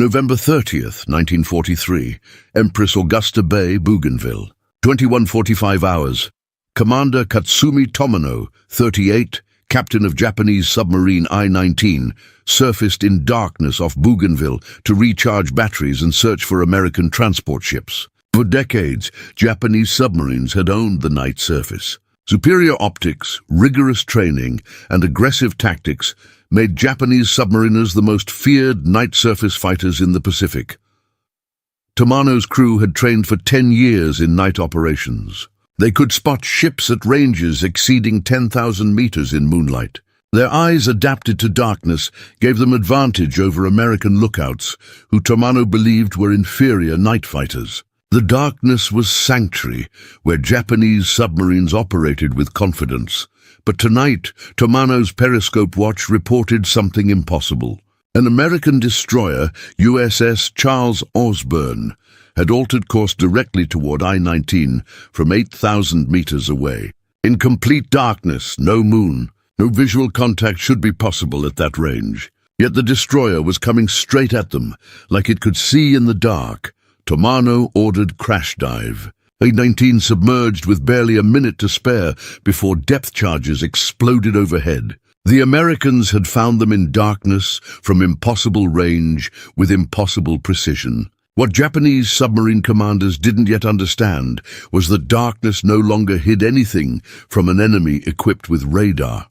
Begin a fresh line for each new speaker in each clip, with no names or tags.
November 30th, 1943, Empress Augusta Bay, Bougainville. 21:45 hours. Commander Katsumi Tomano, 38, captain of Japanese submarine I-19, surfaced in darkness off Bougainville to recharge batteries and search for American transport ships. For decades, Japanese submarines had owned the night surface. Superior optics, rigorous training, and aggressive tactics made Japanese submariners the most feared night surface fighters in the Pacific. Tomano's crew had trained for 10 years in night operations. They could spot ships at ranges exceeding 10,000 meters in moonlight. Their eyes, adapted to darkness, gave them advantage over American lookouts, who Tomano believed were inferior night fighters. The darkness was sanctuary, where Japanese submarines operated with confidence. But tonight, Tomano's periscope watch reported something impossible. An American destroyer, USS Charles Osborne, had altered course directly toward I-19 from 8,000 meters away. In complete darkness, no moon, no visual contact should be possible at that range. Yet the destroyer was coming straight at them, like it could see in the dark. Tomano ordered crash dive. I-19 submerged with barely a minute to spare before depth charges exploded overhead. The Americans had found them in darkness, from impossible range, with impossible precision. What Japanese submarine commanders didn't yet understand was that darkness no longer hid anything from an enemy equipped with radar.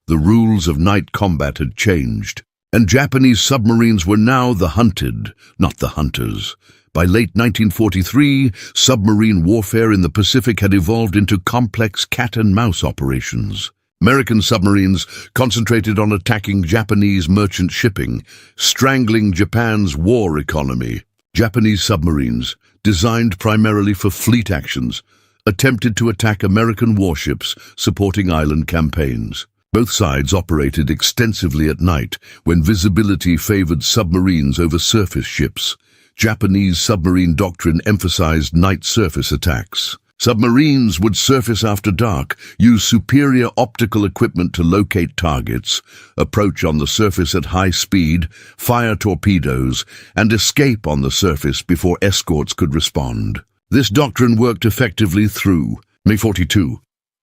The rules of night combat had changed, and Japanese submarines were now the hunted, not the hunters. By late 1943, submarine warfare in the Pacific had evolved into complex cat-and-mouse operations. American submarines concentrated on attacking Japanese merchant shipping, strangling Japan's war economy. Japanese submarines, designed primarily for fleet actions, attempted to attack American warships supporting island campaigns. Both sides operated extensively at night, when visibility favored submarines over surface ships. Japanese submarine doctrine emphasized night surface attacks. Submarines would surface after dark, use superior optical equipment to locate targets, approach on the surface at high speed, fire torpedoes, and escape on the surface before escorts could respond. This doctrine worked effectively through May 42.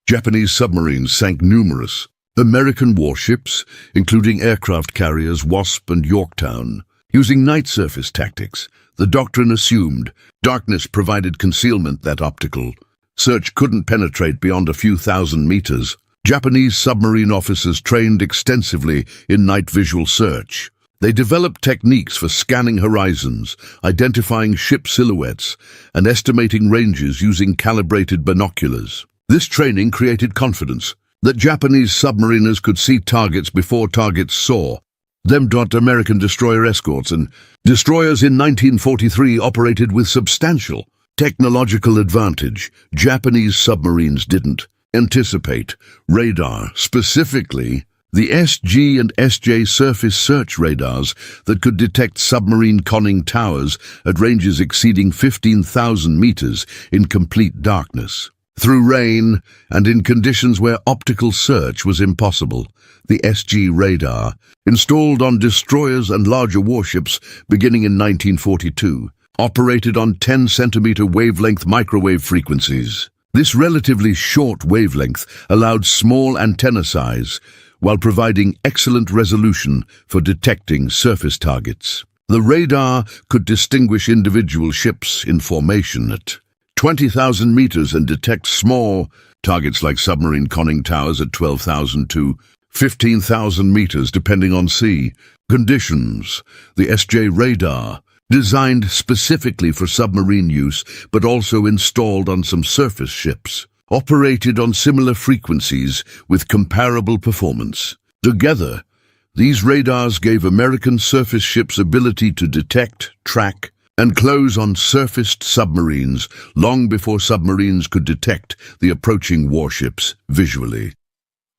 Japanese submarines sank numerous American warships, including aircraft carriers Wasp and Yorktown. Using night surface tactics, the doctrine assumed darkness provided concealment that optical search couldn't penetrate beyond a few thousand meters. Japanese submarine officers trained extensively in night visual search. They developed techniques for scanning horizons, identifying ship silhouettes, and estimating ranges using calibrated binoculars. This training created confidence that Japanese submariners could see targets before targets saw them. American destroyer escorts and destroyers in 1943 operated with substantial technological advantage. Japanese submarines didn't anticipate radar, specifically the SG and SJ surface search radars that could detect submarine conning towers at ranges exceeding 15,000 meters in complete darkness. Through rain and in conditions where optical search was impossible, the SG radar, installed on destroyers and larger warships beginning in 1942, operated on 10-centimeter wavelength microwave frequencies. This relatively short wavelength allowed small antenna size while providing excellent resolution for detecting surface targets. The radar could distinguish individual ships in formation at 20,000 meters and detect small targets like submarine conning towers at 12,000 to 15,000 meters, depending on sea conditions. The SJ radar, designed specifically for submarine use but also installed on some surface ships, operated on similar frequencies with comparable performance. Together, these radars gave American surface ships ability to detect, track, and close on surfaced submarines long before submarines could detect the approaching warships visually.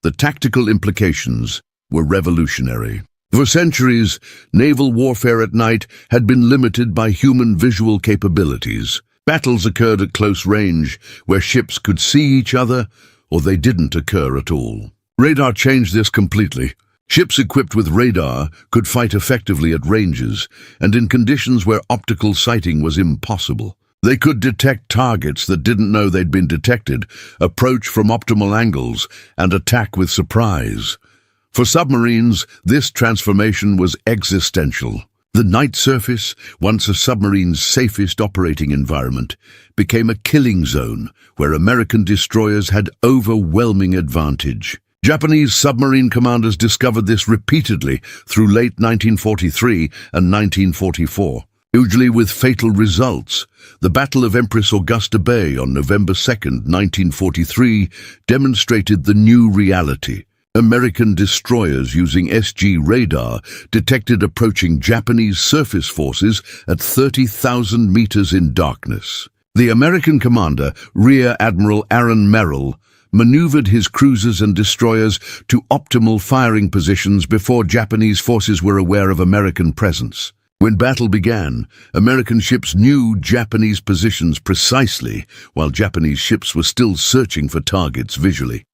The tactical implications were revolutionary. For centuries, naval warfare at night had been limited by human visual capabilities. Battles occurred at close range, where ships could see each other, or they didn't occur at all. Radar changed this completely. Ships equipped with radar could fight effectively at ranges and in conditions where optical sighting was impossible. They could detect targets that didn't know they'd been detected, approach from optimal angles, and attack with surprise. For submarines, this transformation was existential. The night surface, once a submarine's safest operating environment, became a killing zone where American destroyers had overwhelming advantage. Japanese submarine commanders discovered this repeatedly through late 1943 and 1944, usually with fatal results. The Battle of Empress Augusta Bay on November 2, 1943, demonstrated the new reality. American destroyers using SG radar detected approaching Japanese surface forces at 30,000 meters in darkness. The American commander, Rear Admiral Aaron Merrill, maneuvered his cruisers and destroyers to optimal firing positions before Japanese forces were aware of American presence. When battle began, American ships knew Japanese positions precisely, while Japanese ships were still searching for targets visually.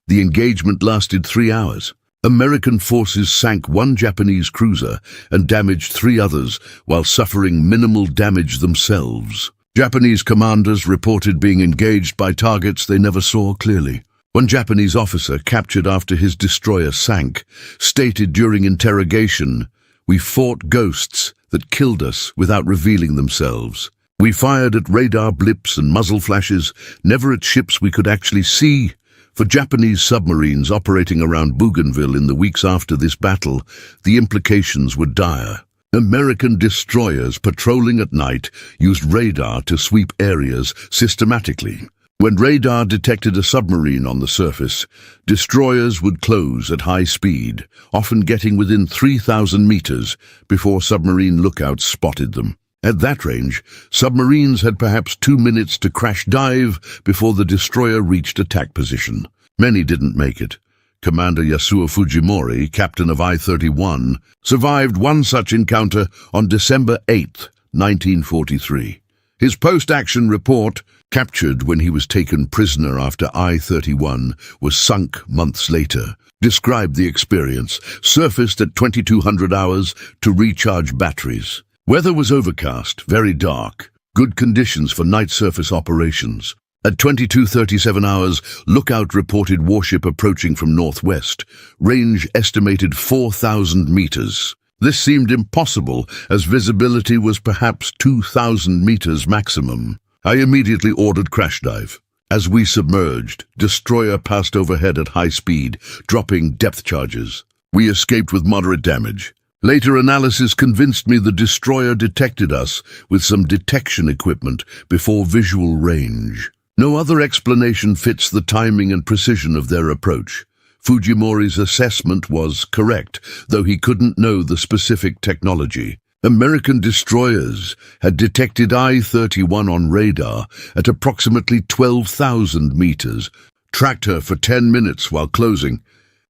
The engagement lasted 3 hours. American forces sank 1 Japanese cruiser and damaged 3 others while suffering minimal damage themselves. Japanese commanders reported being engaged by targets they never saw clearly. One Japanese officer, captured after his destroyer sank, stated during interrogation, "We fought ghosts that killed us without revealing themselves. We fired at radar blips and muzzle flashes, never at ships we could actually see." For Japanese submarines operating around Bougainville in the weeks after this battle, the implications were dire. American destroyers patrolling at night used radar to sweep areas systematically. When radar detected a submarine on the surface, destroyers would close at high speed, often getting within 3,000 meters before submarine lookouts spotted them. At that range, submarines had perhaps 2 minutes to crash dive before the destroyer reached attack position. Many didn't make it. Commander Yasuo Fujimori, captain of I-31, survived one such encounter on December 8, 1943. His post-action report, captured when he was taken prisoner after I-31 was sunk months later, described the experience, surfaced at 2200 hours to recharge batteries. Weather was overcast, very dark, good conditions for night surface operations. At 22:37 hours, lookout reported warship approaching from northwest, range estimated 4,000 meters. This seemed impossible, as visibility was perhaps 2,000 meters maximum. I immediately ordered crash dive. As we submerged, destroyer passed overhead at high speed, dropping depth charges. We escaped with moderate damage. Later analysis convinced me the destroyer detected us with some detection equipment before visual range. No other explanation fits the timing and precision of their approach. Fujimori's assessment was correct, though he couldn't know the specific technology. American destroyers had detected I-31 on radar at approximately 12,000 meters, tracked her for 10 minutes while closing,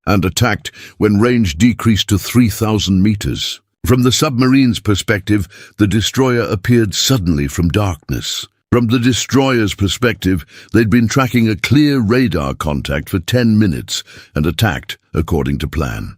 and attacked when range decreased to 3,000 meters. From the submarine's perspective, the destroyer appeared suddenly from darkness. From the destroyer's perspective, they'd been tracking a clear radar contact for 10 minutes and attacked according to plan.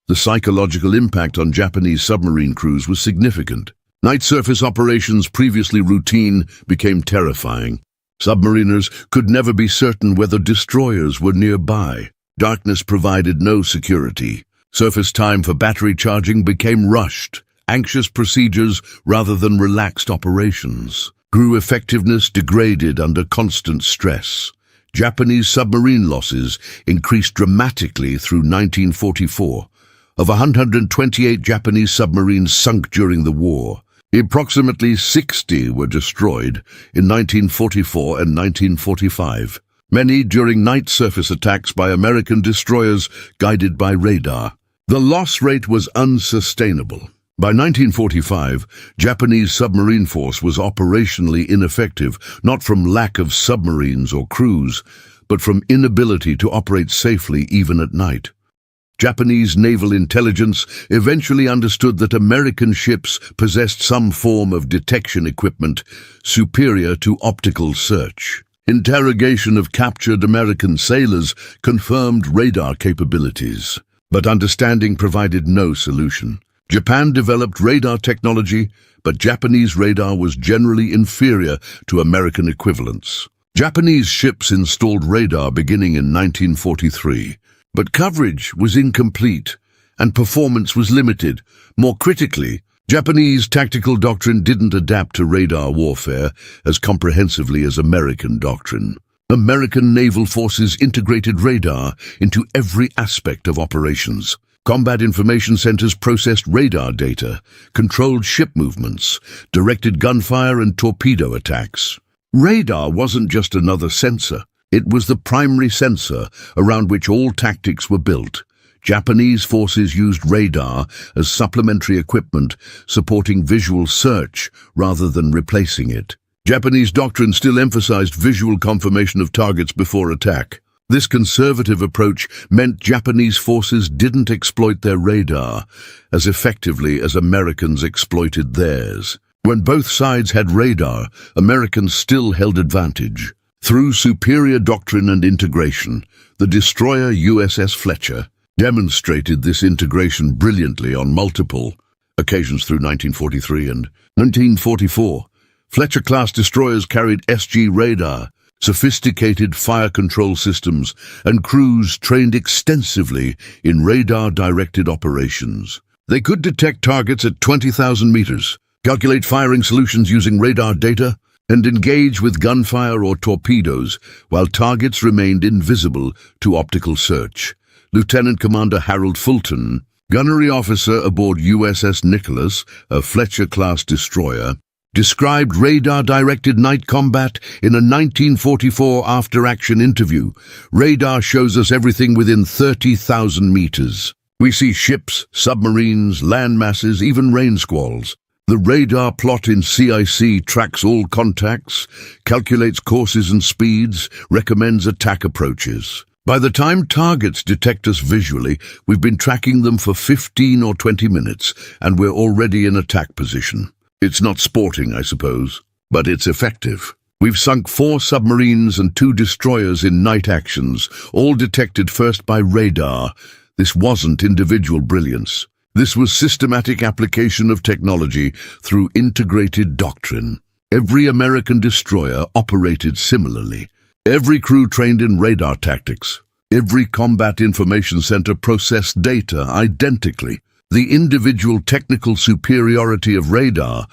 The psychological impact on Japanese submarine crews was significant. Night surface operations, previously routine, became terrifying. Submariners could never be certain whether destroyers were nearby. Darkness provided no security. Surface time for battery charging became rushed. Anxious procedures rather than relaxed operations. Crew effectiveness degraded under constant stress. Japanese submarine losses increased dramatically through 1944. Of 128 Japanese submarines sunk during the war, approximately 60 were destroyed in 1944 and 1945. Many during night surface attacks by American destroyers guided by radar. The loss rate was unsustainable. By 1945, Japanese submarine force was operationally ineffective, not from lack of submarines or crews, but from inability to operate safely even at night. Japanese naval intelligence eventually understood that American ships possessed some form of detection equipment superior to optical search. Interrogation of captured American sailors confirmed radar capabilities, but understanding provided no solution. Japan developed radar technology, but Japanese radar was generally inferior to American equivalents. Japanese ships installed radar beginning in 1943, but coverage was incomplete and performance was limited. More critically, Japanese tactical doctrine didn't adapt to radar warfare as comprehensively as American doctrine. American naval forces integrated radar into every aspect of operations. Combat information centers processed radar data, controlled ship movements, directed gunfire and torpedo attacks. Radar wasn't just another sensor. It was the primary sensor around which all tactics were built. Japanese forces used radar as supplementary equipment, supporting visual search rather than replacing it. Japanese doctrine still emphasized visual confirmation of targets before attack. This conservative approach meant Japanese forces didn't exploit their radar as effectively as Americans exploited theirs. When both sides had radar, Americans still held advantage. Through superior doctrine and integration, the destroyer USS Fletcher demonstrated this integration brilliantly on multiple occasions through 1943 and 1944. Fletcher-class destroyers carried SG radar, sophisticated fire control systems, and crews trained extensively in radar-directed operations. They could detect targets at 20,000 meters, calculate firing solutions using radar data, and engage with gunfire or torpedoes while targets remained invisible to optical search. Lieutenant Commander Harold Fulton, gunnery officer aboard USS Nicholas, a Fletcher-class destroyer, described radar-directed night combat in a 1944 after-action interview. Radar shows us everything within 30,000 meters. We see ships, submarines, land masses, even rain squalls. The radar plot in CIC tracks all contacts, calculates courses and speeds, recommends attack approaches. By the time targets detect us visually, we've been tracking them for 15 or 20 minutes, and we're already in attack position. It's not sporting, I suppose, but it's effective. We've sunk 4 submarines and 2 destroyers in night actions, all detected first by radar. This wasn't individual brilliance. This was systematic application of technology through integrated doctrine. Every American destroyer operated similarly. Every crew trained in radar tactics. Every combat information center processed data identically. The individual technical superiority of radar